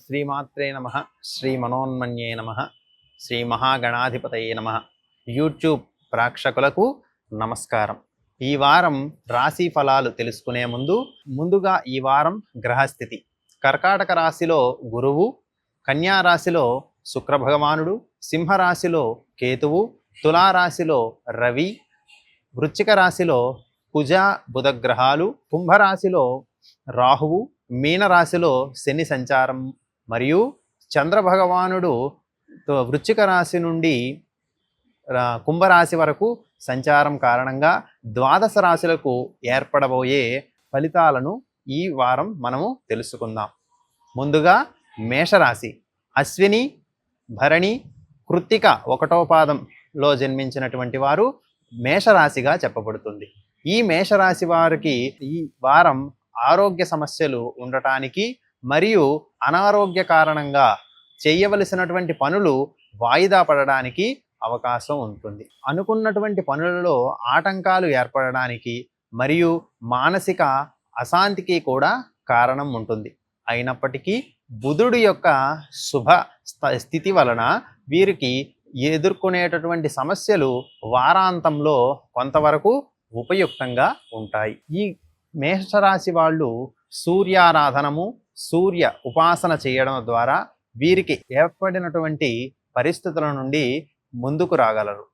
శ్రీమాత్రే నమ. శ్రీ మనోన్మన్యే నమ. శ్రీ మహాగణాధిపతయే నమ. యూట్యూబ్ ప్రేక్షకులకు నమస్కారం. ఈ వారం రాశి ఫలాలు తెలుసుకునే ముందుగా ఈ వారం గ్రహస్థితి. కర్కాటక రాశిలో గురువు, కన్యా రాశిలో శుక్రభగవానుడు, సింహరాశిలో కేతువు, తులారాశిలో రవి, వృశ్చిక రాశిలో కుజ బుధగ్రహాలు, కుంభరాశిలో రాహువు, మీనరాశిలో శని సంచారం మరియు చంద్రభగవానుడు వృశ్చిక రాశి నుండి కుంభరాశి వరకు సంచారం కారణంగా ద్వాదశ రాశులకు ఏర్పడబోయే ఫలితాలను ఈ వారం మనము తెలుసుకుందాం. ముందుగా మేషరాశి. అశ్విని, భరణి, కృత్తిక 1వ పాదంలో జన్మించినటువంటి వారు మేషరాశిగా చెప్పబడుతుంది. ఈ మేషరాశి వారికి ఈ వారం ఆరోగ్య సమస్యలు ఉండటానికి మరియు అనారోగ్య కారణంగా చేయవలసినటువంటి పనులు వాయిదా పడడానికి అవకాశం ఉంటుంది. అనుకున్నటువంటి పనులలో ఆటంకాలు ఏర్పడడానికి మరియు మానసిక అశాంతికి కూడా కారణం ఉంటుంది. అయినప్పటికీ బుధుడి యొక్క శుభ స్థితి వలన వీరికి ఎదుర్కొనేటటువంటి సమస్యలు వారాంతంలో కొంతవరకు ఉపయుక్తంగా ఉంటాయి. ఈ మేషరాశి వాళ్ళు సూర్యారాధనము, సూర్య ఉపాసన చేయడం ద్వారా వీరికి ఏర్పడినటువంటి పరిస్థితుల నుండి ముందుకు రాగలరు.